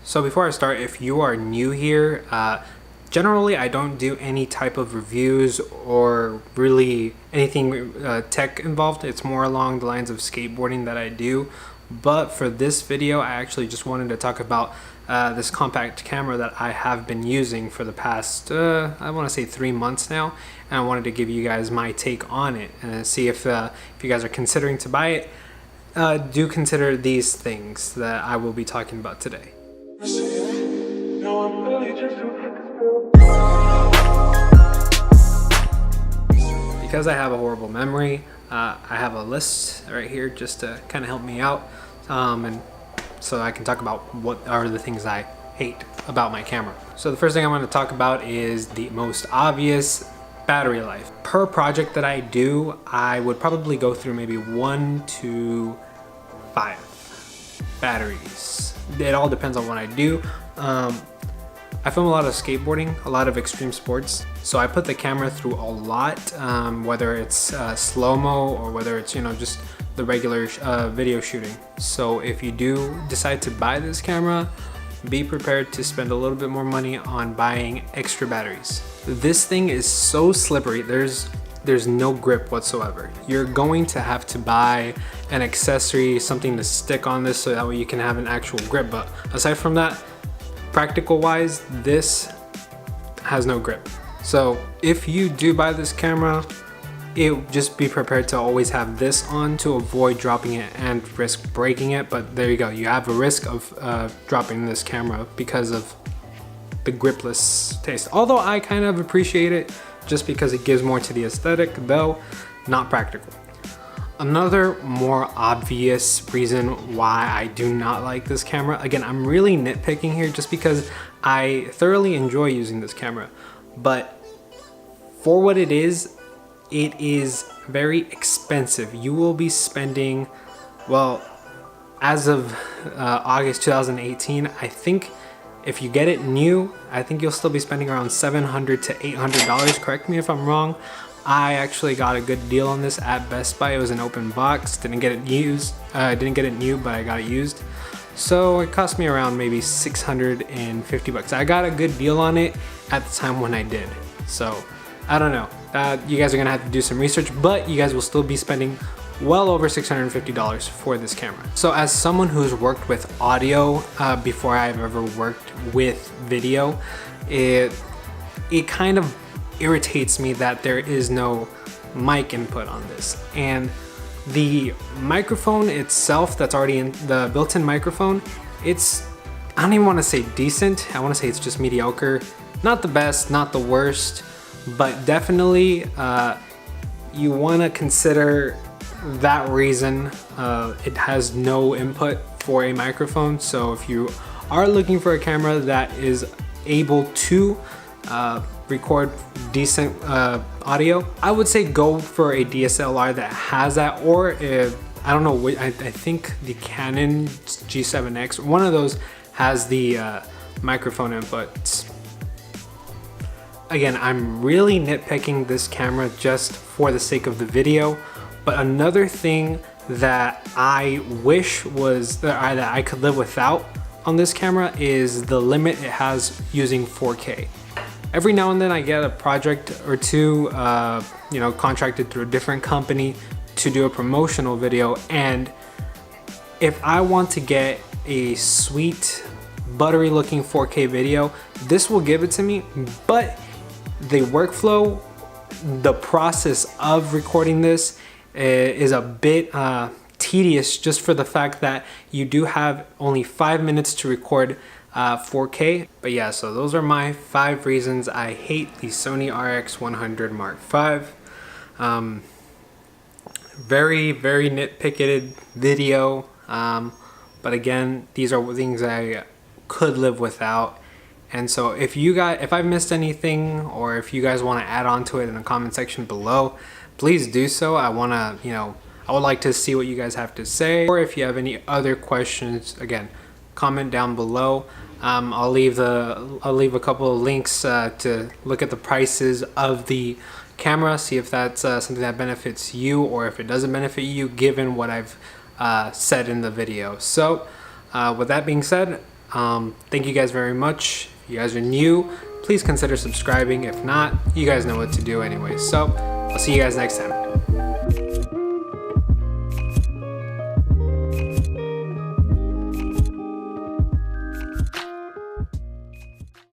So before I start, if you are new here, generally I don't do any type of reviews or really anything tech involved. It's more along the lines of skateboarding that I do. But for this video, I actually just wanted to talk about this compact camera that I have been using for the past, I want to say 3 months now. And I wanted to give you guys my take on it and see if you guys are considering to buy it. Do consider these things that I will be talking about today. Because I have a horrible memory, I have a list right here just to kind of help me out, and so I can talk about what are the things I hate about my camera. So the first thing I'm going to talk about is the most obvious: battery life. Per project that I do, I would probably go through maybe 1 to 5 batteries. It all depends on what I do. I film a lot of skateboarding, a lot of extreme sports, so I put the camera through a lot, whether it's slow-mo or whether it's, just the regular video shooting. So if you do decide to buy this camera, be prepared to spend a little bit more money on buying extra batteries. This thing is so slippery. There's no grip whatsoever. You're going to have to buy an accessory, something to stick on this so that way you can have an actual grip. But aside from that, practical wise, this has no grip. So if you do buy this camera, just be prepared to always have this on to avoid dropping it and risk breaking it. But there you go, you have a risk of dropping this camera because of the gripless taste. Although I kind of appreciate it just because it gives more to the aesthetic, though not practical. Another more obvious reason why I do not like this camera, again, I'm really nitpicking here just because I thoroughly enjoy using this camera, but for what it is very expensive. You will be spending, well, as of August 2018, I think if you get it new, I think you'll still be spending around $700 to $800. Correct me if I'm wrong. I actually got a good deal on this at Best Buy. It was an open box. Didn't get it used. Didn't get it new, but I got it used. So it cost me around maybe 650 bucks. I got a good deal on it at the time when I did. So I don't know. You guys are gonna have to do some research, but you guys will still be spending well over $650 for this camera. So as someone who's worked with audio before I've ever worked with video, it kind of irritates me that there is no mic input on this. And the microphone itself that's already in the built-in microphone, I don't even want to say decent, I want to say it's just mediocre. Not the best, not the worst, but definitely you want to consider that reason. It has no input for a microphone. So if you are looking for a camera that is able to record decent audio, I would say go for a DSLR that has that, or I don't know, I think the Canon G7X, one of those has the microphone inputs. Again, I'm really nitpicking this camera just for the sake of the video, but another thing that I wish was that I could live without on this camera is the limit it has using 4K. Every now and then I get a project or two, contracted through a different company to do a promotional video, and if I want to get a sweet, buttery looking 4K video, this will give it to me, but the workflow, the process of recording this is a bit tedious, just for the fact that you do have only 5 minutes to record 4K. But yeah, so those are my 5 reasons I hate the Sony RX100 Mark V. Very nitpicked video, but again, these are things I could live without. And so if I've missed anything, or if you guys want to add on to it in the comment section below, please do so. I would like to see what you guys have to say, or if you have any other questions, again, comment down below. I'll leave a couple of links to look at the prices of the camera, see if that's something that benefits you, or if it doesn't benefit you given what I've said in the video. So with that being said, Thank you guys very much. If you guys are new, please consider subscribing. If not, you guys know what to do anyway. So I'll see you guys next time.